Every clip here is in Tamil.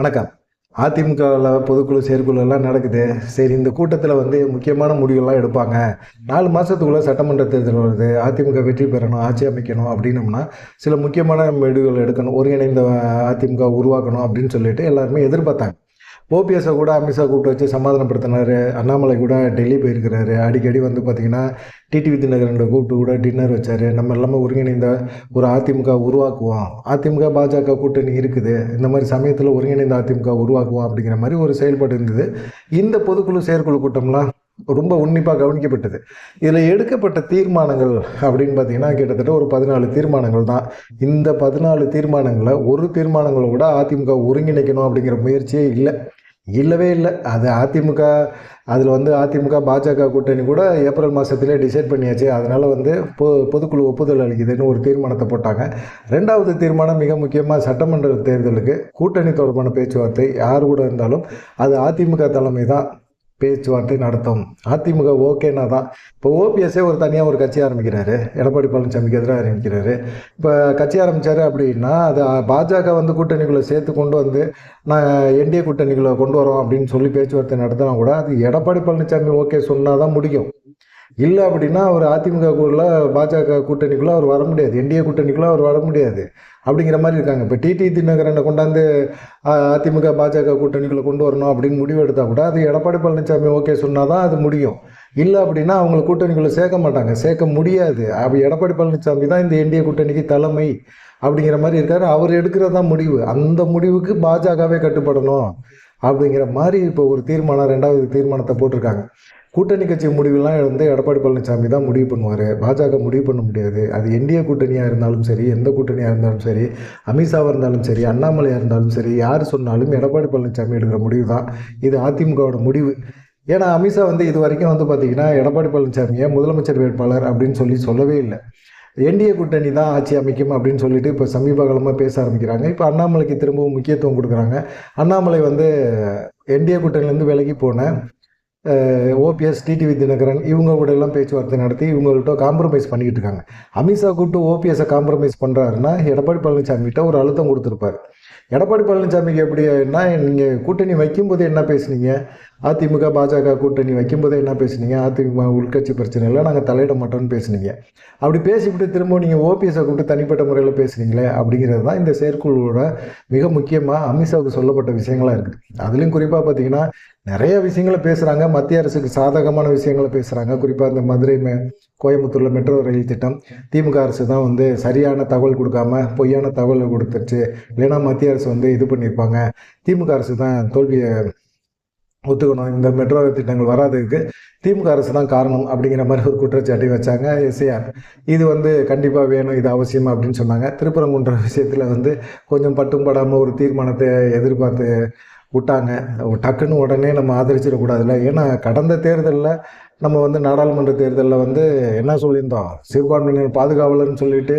வணக்கம். அதிமுகவில் பொதுக்குழு செயற்குழு எல்லாம் நடக்குது. சரி, இந்த கூட்டத்தில் வந்து முக்கியமான முடிவுகள்லாம் எடுப்பாங்க. 4 மாதத்துக்குள்ளே சட்டமன்ற தேர்தல் வருது. அதிமுக வெற்றி பெறணும், ஆட்சி அமைக்கணும் அப்படின்னம்னா சில முக்கியமான முடிவுகள் எடுக்கணும். ஒருங்கிணைந்த அதிமுக உருவாக்கணும் அப்படின்னு சொல்லிட்டு எல்லாருமே எதிர்பார்த்தாங்க. ஓபிஎஸ்ஸை கூட அமித்ஷா கூப்பிட்டு வச்சு சமாதானப்படுத்தினாரு. அண்ணாமலை கூட டெல்லி போயிருக்கிறாரு. அடிக்கடி வந்து பார்த்திங்கன்னா டிடிவி தினகரன் கூப்பிட்டு கூட டின்னர் வச்சார். நம்ம எல்லாமே ஒருங்கிணைந்த ஒரு அதிமுக உருவாக்குவோம், அதிமுக பாஜக கூட்டணி இருக்குது, இந்த மாதிரி சமயத்தில் ஒருங்கிணைந்த அதிமுக உருவாக்குவோம் அப்படிங்கிற மாதிரி ஒரு செயல்பாடு இருந்தது. இந்த பொதுக்குழு செயற்குழு கூட்டம்லாம் ரொம்ப உன்னிப்பாக கவனிக்கப்பட்டது. இதில் எடுக்கப்பட்ட தீர்மானங்கள் அப்படின்னு பார்த்தீங்கன்னா கிட்டத்தட்ட ஒரு 14 தீர்மானங்கள் தான். இந்த 14 தீர்மானங்களில் ஒரு தீர்மானங்களை கூட அதிமுக ஒருங்கிணைக்கணும் அப்படிங்கிற முயற்சியே இல்லவே இல்லை. அது அதிமுக அதில் வந்து அதிமுக பாஜக கூட்டணி கூட ஏப்ரல் மாதத்திலே டிசைட் பண்ணியாச்சு. அதனால் வந்து பொதுக்குழு ஒப்புதல் அளிக்குதுன்னு ஒரு தீர்மானத்தை போட்டாங்க. 2வது தீர்மானம் மிக முக்கியமாக சட்டமன்ற தேர்தலுக்கு கூட்டணி தொடர்பான பேச்சுவார்த்தை யார் கூட இருந்தாலும் அது அதிமுக தலைமை தான் பேச்சுவார்த்தை நடத்தும். அதிமுக ஓகேனா தான். இப்போ ஓபிஎஸ்ஸே தனியாக ஒரு கட்சி ஆரம்பிக்கிறாரு. எடப்பாடி பழனிசாமிக்கு எதிராக ஆரம்பிக்கிறாரு. இப்போ கட்சி ஆரம்பித்தார் அப்படின்னா அது பாஜக வந்து கூட்டணிக்குள்ளே சேர்த்து கொண்டு வந்து நான் என்டிஏ கூட்டணிக்குள்ளே கொண்டு வரோம் அப்படின்னு சொல்லி பேச்சுவார்த்தை நடத்தினா கூட அது எடப்பாடி பழனிசாமி ஓகே சொன்னால் தான் முடியும். இல்லை அப்படின்னா அவர் அதிமுகக்குள்ள பாஜக கூட்டணிக்குள்ளே அவர் வர முடியாது, என்டிஏ கூட்டணிக்குள்ளே அவர் வர முடியாது அப்படிங்கிற மாதிரி இருக்காங்க. இப்போ டிடிவி தினகரனை கொண்டாந்து அதிமுக பாஜக கூட்டணிக்குள்ளே கொண்டு வரணும் அப்படின்னு முடிவு எடுத்தால் கூட அது எடப்பாடி பழனிசாமி ஓகே சொன்னால் தான் அது முடியும். இல்லை அப்படின்னா அவங்களை கூட்டணிக்குள்ளே சேர்க்க மாட்டாங்க, சேர்க்க முடியாது. அப்படி எடப்பாடி பழனிசாமி தான் இந்த என்டிஏ கூட்டணிக்கு தலைமை அப்படிங்கிற மாதிரி இருக்கார். அவர் எடுக்கிறது தான் முடிவு. அந்த முடிவுக்கு பாஜகவே கட்டுப்படணும் அப்படிங்கிற மாதிரி இப்போ ஒரு தீர்மானம், 2வது தீர்மானத்தை போட்டிருக்காங்க. கூட்டணி கட்சி முடிவுலாம் வந்து எடப்பாடி பழனிசாமி தான் முடிவு பண்ணுவார், பாஜக முடிவு பண்ண முடியாது. அது என்டிஏ கூட்டணியாக இருந்தாலும் சரி, எந்த கூட்டணியாக இருந்தாலும் சரி, அமித்ஷாவாக இருந்தாலும் சரி, அண்ணாமலையாக இருந்தாலும் சரி, யார் சொன்னாலும் எடப்பாடி பழனிசாமி எடுக்கிற முடிவு தான் இது அதிமுகவோட முடிவு. ஏன்னா அமித்ஷா வந்து இது வரைக்கும் வந்து பார்த்திங்கன்னா எடப்பாடி பழனிசாமியை முதலமைச்சர் வேட்பாளர் அப்படின்னு சொல்லவே இல்லை. என்டிஏ கூட்டணி தான் ஆட்சி அமைக்கும் அப்படின்னு சொல்லிட்டு இப்போ சமீப காலமாக பேச ஆரம்பிக்கிறாங்க. இப்போ அண்ணாமலைக்கு திரும்பவும் முக்கியத்துவம் கொடுக்குறாங்க. அண்ணாமலை வந்து என்டிஏ கூட்டணியிலேருந்து விலகி போன ஓபிஎஸ், டிடிவி தினகரன் இவங்க கூட எல்லாம் பேச்சுவார்த்தை நடத்தி இவங்கள்ட்ட காம்ப்ரமைஸ் பண்ணிக்கிட்டு இருக்காங்க. அமித்ஷா கூப்பிட்டு ஓபிஎஸ்ஸை காம்ப்ரமைஸ் பண்ணுறாருன்னா எடப்பாடி பழனிசாமிகிட்ட ஒரு அழுத்தம் கொடுத்துருப்பார். எடப்பாடி பழனிசாமிக்கு எப்படின்னா, நீங்கள் கூட்டணி வைக்கும்போது என்ன பேசுனீங்க, அதிமுக பாஜக கூட்டணி வைக்கும்போது என்ன பேசுனீங்க, அதிமுக உள்கட்சி பிரச்சனையில் நாங்கள் தலையிட மாட்டோம்னு பேசுனீங்க. அப்படி பேசிவிட்டு திரும்ப நீங்கள் ஓபிஎஸ்ஸை கூப்பிட்டு தனிப்பட்ட முறையில் பேசுனீங்களே அப்படிங்கிறது தான் இந்த செயற்குழுவோட மிக முக்கியமாக அமித்ஷாவுக்கு சொல்லப்பட்ட விஷயங்களாக இருக்குது. அதுலேயும் குறிப்பாக பார்த்தீங்கன்னா நிறைய விஷயங்களை பேசுகிறாங்க, மத்திய அரசுக்கு சாதகமான விஷயங்களை பேசுகிறாங்க. குறிப்பாக இந்த மதுரை கோயம்புத்தூரில் மெட்ரோ ரயில் திட்டம் திமுக அரசு தான் வந்து சரியான தகவல் கொடுக்காம பொய்யான தகவலை கொடுத்துருச்சு, இல்லைன்னா மத்திய அரசு வந்து இது பண்ணியிருப்பாங்க, திமுக அரசு தான் தோல்வியை ஒத்துக்கணும், இந்த மெட்ரோ திட்டங்கள் வராததுக்கு திமுக அரசு தான் காரணம் அப்படிங்கிற மாதிரி ஒரு குற்றச்சாட்டை வச்சாங்க எஸ்ஏஆர். இது வந்து கண்டிப்பாக வேணும், இது அவசியம் அப்படின்னு சொன்னாங்க. திருப்பரங்குன்ற விஷயத்தில் வந்து கொஞ்சம் பட்டும் படாமல் ஒரு தீர்மானத்தை எதிர்பார்த்து விட்டாங்க. டக்குன்னு உடனே நம்ம ஆதரிச்சிடக்கூடாதுல்ல. ஏன்னா கடந்த தேர்தலில் நம்ம வந்து நாடாளுமன்ற தேர்தலில் வந்து என்ன சொல்லியிருந்தோம், சிறுபான்மையினர் பாதுகாவலர்னு சொல்லிட்டு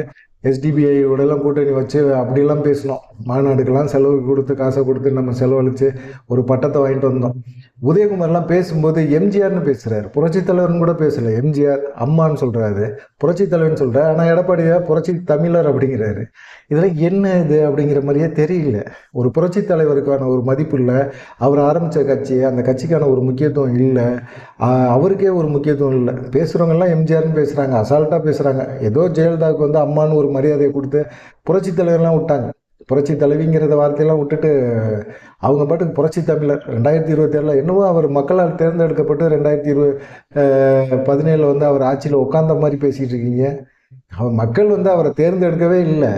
எஸ்டிபிஐயோடலாம் கூட்டணி வச்சு அப்படிலாம் பேசினோம். மாநாடுக்கெல்லாம் செலவு கொடுத்து காசை கொடுத்து நம்ம செலவழித்து ஒரு பட்டத்தை வாங்கிட்டு வந்தோம். உதயகுமார்லாம் பேசும்போது எம்ஜிஆர்னு பேசுகிறார், புரட்சி தலைவர்னு கூட பேசலை. எம்ஜிஆர் அம்மான்னு சொல்கிறாரு, புரட்சி தலைவர்னு சொல்கிறார். ஆனால் எடப்பாடியா புரட்சி தமிழர் அப்படிங்கிறாரு. இதெல்லாம் என்ன இது அப்படிங்கிற மாதிரியே தெரியல. ஒரு புரட்சி தலைவருக்கான ஒரு மதிப்பு இல்லை, அவர் ஆரம்பித்த கட்சி, அந்த கட்சிக்கான ஒரு முக்கியத்துவம் இல்லை, அவருக்கே ஒரு முக்கியத்துவம் இல்லை. பேசுகிறவங்கெல்லாம் எம்ஜிஆர்னு பேசுகிறாங்க, அசால்ட்டாக பேசுகிறாங்க. ஏதோ ஜெயலலிதாவுக்கு வந்து அம்மானு ஒரு மரியாதையை கொடுத்து புரட்சி தலைவர்லாம் விட்டாங்க. புரட்சி தலைவிங்கிறத வார்த்தையெல்லாம் விட்டுட்டு அவங்க பாட்டுக்கு புரட்சி தமிழர் 2027 என்னவோ அவர் மக்களால் தேர்ந்தெடுக்கப்பட்டு 2017 வந்து அவர் ஆட்சியில் உட்காந்த மாதிரி பேசிகிட்டு இருக்கீங்க. அவர் மக்கள் வந்து அவரை தேர்ந்தெடுக்கவே இல்லை.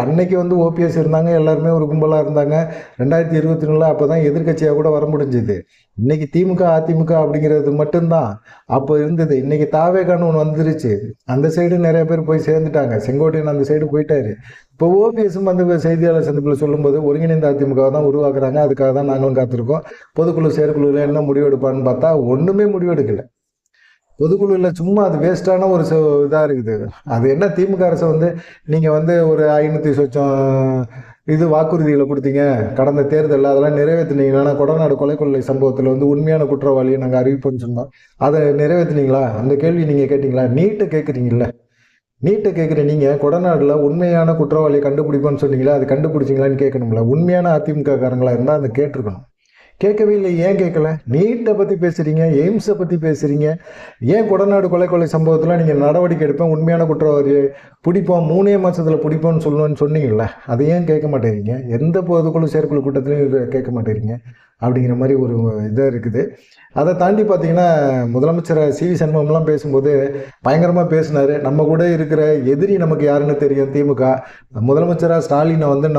அன்னைக்கு வந்து ஓபிஎஸ் இருந்தாங்க, எல்லாருமே ஒரு கும்பலாக இருந்தாங்க. 2024 அப்போ தான் எதிர்கட்சியாக கூட வர முடிஞ்சுது. இன்னைக்கு திமுக அதிமுக அப்படிங்கிறது மட்டும்தான் அப்போ இருந்தது. இன்னைக்கு தாவேகான்னு ஒன்று வந்துருச்சு. அந்த சைடு நிறைய பேர் போய் சேர்ந்துட்டாங்க. செங்கோட்டையன் அந்த சைடு போயிட்டாரு. இப்போ ஓபிஎஸும் வந்து செய்தியாளர் சந்திப்பில் சொல்லும்போது ஒருங்கிணைந்த அதிமுக தான் உருவாக்குறாங்க, அதுக்காக தான் நாங்களும் காத்திருக்கோம், பொதுக்குழு செயற்குழுவில் என்ன முடிவெடுப்பான்னு பார்த்தா ஒன்றுமே முடிவெடுக்கலை. பொதுக்குழுவில் சும்மா அது வேஸ்ட்டான ஒரு இதாக இருக்குது. அது என்ன, திமுக அரசு வந்து நீங்கள் வந்து ஒரு 500 சொச்சம் இது வாக்குறுதிகளை கொடுத்தீங்க கடந்த தேர்தலில், அதெல்லாம் நிறைவேற்றினீங்களா? கொடநாடு கொலை கொள்ளை சம்பவத்தில் வந்து உண்மையான குற்றவாளியை நாங்கள் அறிவிப்போம்னு சொன்னோம், அதை நிறைவேற்றினீங்களா? அந்த கேள்வி நீங்கள் கேட்டிங்களா? நீட்டை கேட்குறீங்கள, நீட்டை கேட்குற நீங்கள் கொடநாடில் உண்மையான குற்றவாளியை கண்டுபிடிப்போன்னு சொன்னீங்களா, அது கண்டுபிடிச்சிங்களான்னு கேட்கணும்ல. உண்மையான அதிமுக காரங்களா இருந்தால் அதை கேட்டிருக்கணும். கேட்கவே இல்லை. ஏன் கேட்கல? நீட்டை பற்றி பேசுகிறீங்க, எய்ம்ஸை பற்றி பேசுகிறீங்க. ஏன் கொடநாடு கொலை சம்பவத்தில் நீங்கள் நடவடிக்கை எடுப்பேன், உண்மையான குற்றவாளியை பிடிப்போம், 3 மாதத்தில் பிடிப்போம்னு சொல்லுவேன்னு சொன்னீங்கல்ல, அதை ஏன் கேட்க மாட்டேறீங்க? எந்த பொதுக்குழு செயற்குழு கூட்டத்திலையும் கேட்க மாட்டேறீங்க அப்படிங்கிற மாதிரி ஒரு இதாக இருக்குது. அதை தாண்டி பார்த்தீங்கன்னா, முதலமைச்சர் சிவி சண்முகம்லாம் பேசும்போது பயங்கரமாக பேசினார். நம்ம கூட இருக்கிற எதிரி நமக்கு யாருன்னு தெரியும், திமுக. முதலமைச்சராக ஸ்டாலினை வந்து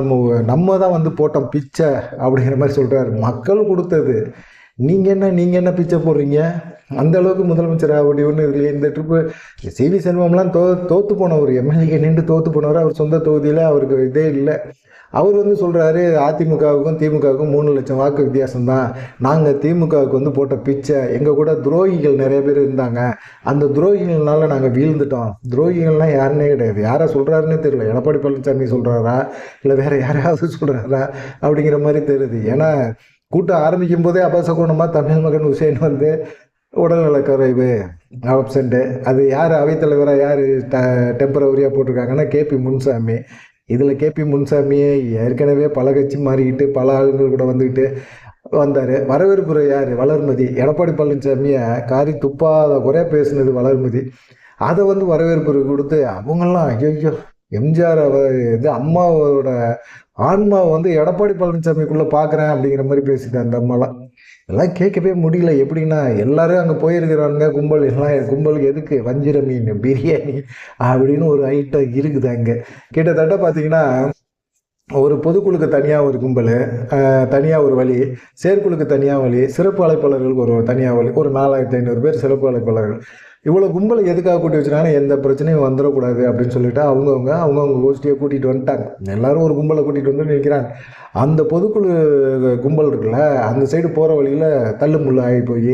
நம்ம தான் வந்து போட்டோம் பிச்சை அப்படிங்கிற மாதிரி சொல்கிறாரு. மக்கள் கொடுத்தது. நீங்கள் என்ன பிச்சை போடுறீங்க? அந்த அளவுக்கு முதலமைச்சர் அப்படி ஒன்றும் இல்லையே. இந்த ட்ரிப்பு சிவி சண்முகம்லாம் தோற்று போனவர், எம்எல்ஏ நின்று தோற்று போனவர். அவர் சொந்த தொகுதியில் அவருக்கு இதே இல்லை. அவர் வந்து சொல்கிறாரு, அதிமுகவுக்கும் திமுகவுக்கும் 3 லட்சம் வாக்கு வித்தியாசம்தான், நாங்கள் திமுகவுக்கு வந்து போட்ட பிச்சை, எங்கள் கூட துரோகிகள் நிறைய பேர் இருந்தாங்க, அந்த துரோகிகள்னால நாங்கள் வீழ்ந்துட்டோம். துரோகிகள்லாம் யாருன்னே கிடையாது. யாரை சொல்கிறாருன்னே தெரியல. எடப்பாடி பழனிசாமி சொல்கிறாரா இல்லை வேறு யாராவது சொல்கிறாரா அப்படிங்கிற மாதிரி தெரியுது. ஏன்னா கூட்டம் ஆரம்பிக்கும் போதே அபசகுணமாக தமிழ் மகன் உசேன் வந்து உடல்நலக்குறைவு ஆப்சண்ட்டு. அது யார் அவைத்தலைவராக யார் டெம்பரவரியாக போட்டிருக்காங்கன்னா கேபி முன்சாமி. இதில் கேபி முன்சாமியே ஏற்கனவே பல கட்சி மாறிக்கிட்டு பல ஆளுங்கள் கூட வந்துக்கிட்டு வந்தார். வரவேற்புரை யார்? வளர்மதி. எடப்பாடி பழனிசாமியை காரி துப்பாத குறைய பேசுனது வளர்மதி. அதை வந்து வரவேற்புரை கொடுத்து அவங்கெல்லாம் ஐயோ எம்ஜிஆர் இது அம்மாவோட ஆன்மாவை வந்து எடப்பாடி பழனிசாமிக்குள்ளே பார்க்குறேன் அப்படிங்கிற மாதிரி பேசிட்டேன் அந்த அம்மாலாம். எல்லாம் கேட்கவே முடியல. எப்படின்னா எல்லாரும் அங்கே போயிருக்கிறாங்க, கும்பலுக்கு எதுக்கு வஞ்சிர மீன் பிரியாணி அப்படின்னு ஒரு ஐட்டம் இருக்குது அங்கே. கிட்டத்தட்ட பார்த்தீங்கன்னா ஒரு பொதுக்குழுக்கு தனியாக ஒரு கும்பல், தனியாக ஒரு வழி, செயற்குழுக்கு தனியாக வழி, சிறப்பு அழைப்பாளர்களுக்கு ஒரு தனியாக வழி, ஒரு 4500 பேர் சிறப்பு அழைப்பாளர்கள். இவ்வளோ கும்பலை எதுக்காக கூட்டி வச்சுனாலும் எந்த பிரச்சனையும் வந்துடக்கூடாது அப்படின்னு சொல்லிட்டு அவங்கவுங்க கோஷ்டியை கூட்டிகிட்டு வந்துட்டாங்க. எல்லாரும் ஒரு கும்பலை கூட்டிகிட்டு வந்து நிற்கிறாங்க. அந்த பொதுக்குழு கும்பல் இருக்குல்ல, அந்த சைடு போகிற வழியில் தள்ளு முள்ளு ஆகி போய்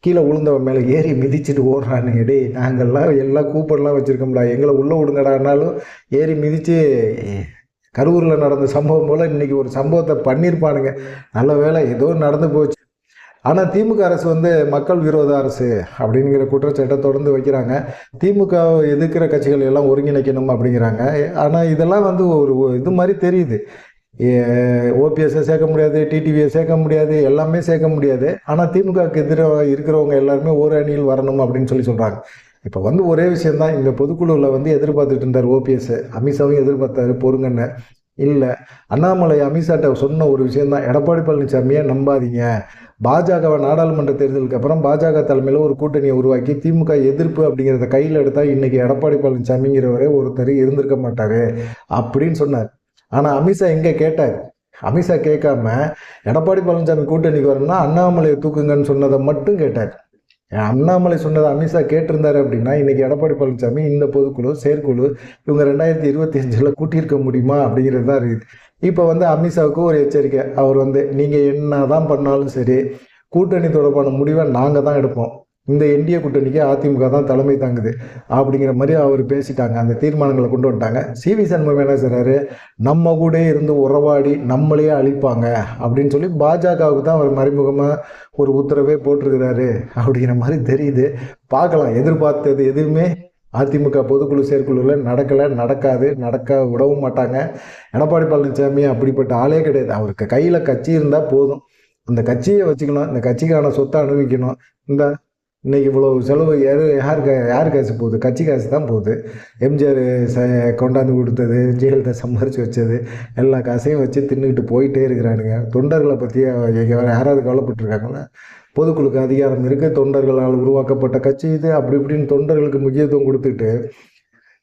கீழே விழுந்தவன் மேலே ஏறி மிதிச்சுட்டு ஓடுறானுங்க. டே நாங்கள்லாம் எல்லாம் கூப்பர்லாம் வச்சுருக்கோம்ல, எங்களை உள்ளே விடுங்கடானாலும் ஏறி மிதித்து கரூரில் நடந்த சம்பவம் போல் இன்றைக்கி ஒரு சம்பவத்தை பண்ணியிருப்பானுங்க. நல்ல வேலை ஏதோ நடந்து போச்சு. ஆனால் திமுக அரசு வந்து மக்கள் விரோத அரசு அப்படிங்கிற குற்றச்சாட்டை தொடர்ந்து வைக்கிறாங்க. திமுக எதிர்க்கிற கட்சிகள் எல்லாம் ஒருங்கிணைக்கணும் அப்படிங்கிறாங்க. ஆனால் இதெல்லாம் வந்து ஒரு இது மாதிரி தெரியுது. ஓபிஎஸ்ஸை சேர்க்க முடியாது, டிடிவியை சேர்க்க முடியாது, எல்லாமே சேர்க்க முடியாது. ஆனால் திமுகவுக்கு எதிராக இருக்கிறவங்க எல்லாருமே ஒரு அணியில் வரணும் அப்படின்னு சொல்கிறாங்க. இப்போ வந்து ஒரே விஷயந்தான், இந்த பொதுக்குழுவில் வந்து எதிர்பார்த்துட்டு இருந்தார் ஓபிஎஸ், அமித்ஷாவும் எதிர்பார்த்தாரு பொறுங்கன்னு. இல்லை, அண்ணாமலை அமித்ஷாட்ட சொன்ன ஒரு விஷயந்தான், எடப்பாடி பழனிசாமியை நம்பாதீங்க, பாஜகவை நாடாளுமன்ற தேர்தலுக்கு அப்புறம் பாஜக தலைமையில் ஒரு கூட்டணியை உருவாக்கி திமுக எதிர்ப்பு அப்படிங்கிறத கையில் எடுத்தால் இன்றைக்கி எடப்பாடி பழனிசாமிங்கிறவரே ஒருத்தர் இருந்திருக்க மாட்டார் அப்படின்னு சொன்னார். ஆனால் அமித்ஷா எங்கே கேட்டார்? அமித்ஷா கேட்காம எடப்பாடி பழனிசாமி கூட்டணிக்கு வரணும்னா அண்ணாமலையை தூக்குங்கன்னு சொன்னதை மட்டும் கேட்டார். அண்ணாமலை சொன்னதை அமித்ஷா கேட்டிருந்தாரு அப்படின்னா இன்றைக்கி எடப்பாடி பழனிசாமி இந்த பொதுக்குழு செயற்குழு இவங்க 2025 கூட்டியிருக்க முடியுமா அப்படிங்கிறது தான் இருக்குது. இப்போ வந்து அமித்ஷாவுக்கு ஒரு எச்சரிக்கை. அவர் வந்து நீங்கள் என்ன தான் பண்ணாலும் சரி, கூட்டணி தொடர்பான முடிவை நாங்கள் தான் எடுப்போம், இந்த என்டிஏ கூட்டணிக்கு அதிமுக தான் தலைமை தாங்குது அப்படிங்கிற மாதிரி அவர் பேசிட்டாங்க. அந்த தீர்மானங்களை கொண்டு வந்துட்டாங்க. சிவி சண்முகம் என்ன செய்கிறாரு, நம்ம கூட இருந்து உறவாடி நம்மளையே அழிப்பாங்க அப்படின்னு சொல்லி பாஜகவுக்கு தான் அவர் மறைமுகமாக ஒரு உத்தரவே போட்டிருக்கிறாரு அப்படிங்கிற மாதிரி தெரியுது. பார்க்கலாம். எதிர்பார்த்தது எதுவுமே அதிமுக பொதுக்குழு செயற்குழுவில் நடக்காது, நடக்க விடவும் மாட்டாங்க. எடப்பாடி பழனிசாமி அப்படிப்பட்ட ஆளே கிடையாது. அவருக்கு கையில் கட்சி இருந்தால் போதும், அந்த கட்சியை வச்சுக்கணும், இந்த கட்சிக்கான சொத்தை அனுபவிக்கணும். இந்த இன்றைக்கி இவ்வளோ செலவு யார் காசு போகுது? கட்சி காசு தான் போகுது. எம்ஜிஆர் கொண்டாந்து கொடுத்தது, ஜெயலலிதா சம்பாரித்து வச்சது, எல்லா காசையும் வச்சு தின்னுக்கிட்டு போயிட்டே இருக்கிறானுங்க. தொண்டர்களை பற்றி யாராவது கவலைப்பட்டுருக்காங்களா? பொதுக்குழுக்கு அதிகாரம் இருக்குது, தொண்டர்களால் உருவாக்கப்பட்ட கட்சி இது, அப்படி இப்படின்னு தொண்டர்களுக்கு முக்கியத்துவம் கொடுத்துட்டு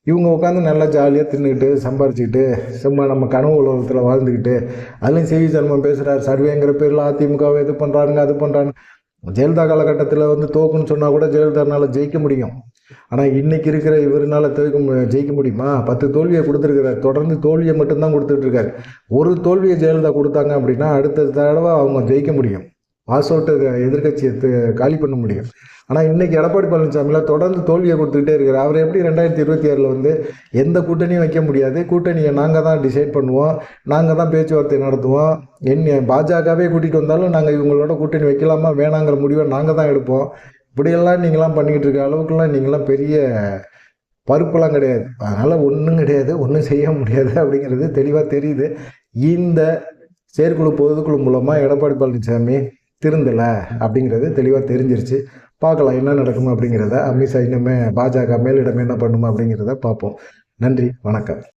இவங்க உட்காந்து நல்லா ஜாலியாக தின்னுக்கிட்டு சம்பாரிச்சுக்கிட்டு சும்மா நம்ம கனவு உலகத்தில் வாழ்ந்துக்கிட்டு, அதுலேயும் சிவி சண்முகம் பேசுகிறார், சர்வேங்கிற பேரில் அதிமுகவை இது பண்ணுறானுங்க அது பண்ணுறாங்க. ஜெயலலிதா காலகட்டத்தில் வந்து தோக்குன்னு சொன்னால் கூட ஜெயலலிதானால் ஜெயிக்க முடியும். ஆனால் இன்றைக்கி இருக்கிற இவருனால் ஜெயிக்க முடியுமா? 10 தோல்வியை கொடுத்துருக்கிறார். தொடர்ந்து தோல்வியை மட்டும்தான் கொடுத்துட்ருக்காரு. ஒரு தோல்வியை ஜெயலலிதா கொடுத்தாங்க அப்படின்னா அடுத்த தடவை அவங்க ஜெயிக்க முடியும், பாஸ் அவுட்டை எதிர்கட்சியை காலி பண்ண முடியும். ஆனால் இன்றைக்கி எடப்பாடி பழனிசாமியில் தொடர்ந்து தோல்வியை கொடுத்துக்கிட்டே இருக்கிறார். அவர் எப்படி 2026 வந்து எந்த கூட்டணியும் வைக்க முடியாது, கூட்டணியை நாங்கள் தான் டிசைட் பண்ணுவோம், நாங்கள் தான் பேச்சுவார்த்தை நடத்துவோம், பாஜகவே கூட்டிகிட்டு வந்தாலும் நாங்கள் இவங்களோட கூட்டணி வைக்கலாமா வேணாங்கிற முடிவை நாங்கள் தான் எடுப்போம், இப்படியெல்லாம் நீங்களாம் பண்ணிக்கிட்டு இருக்க அளவுக்குலாம் நீங்களாம் பெரிய பருப்பெல்லாம் கிடையாது. அதனால் ஒன்றும் கிடையாது, ஒன்றும் செய்ய முடியாது அப்படிங்கிறது தெளிவாக தெரியுது. இந்த செயற்குழு பொதுக்குழு மூலமாக எடப்பாடி பழனிசாமி திருந்தலை அப்படிங்கிறது தெளிவாக தெரிஞ்சிருச்சு. பார்க்கலாம் என்ன நடக்கும் அப்படிங்கிறத. அமித்ஷா இன்னுமே பாஜக மேலிடம் என்ன பண்ணுமா அப்படிங்கிறத பார்ப்போம். நன்றி, வணக்கம்.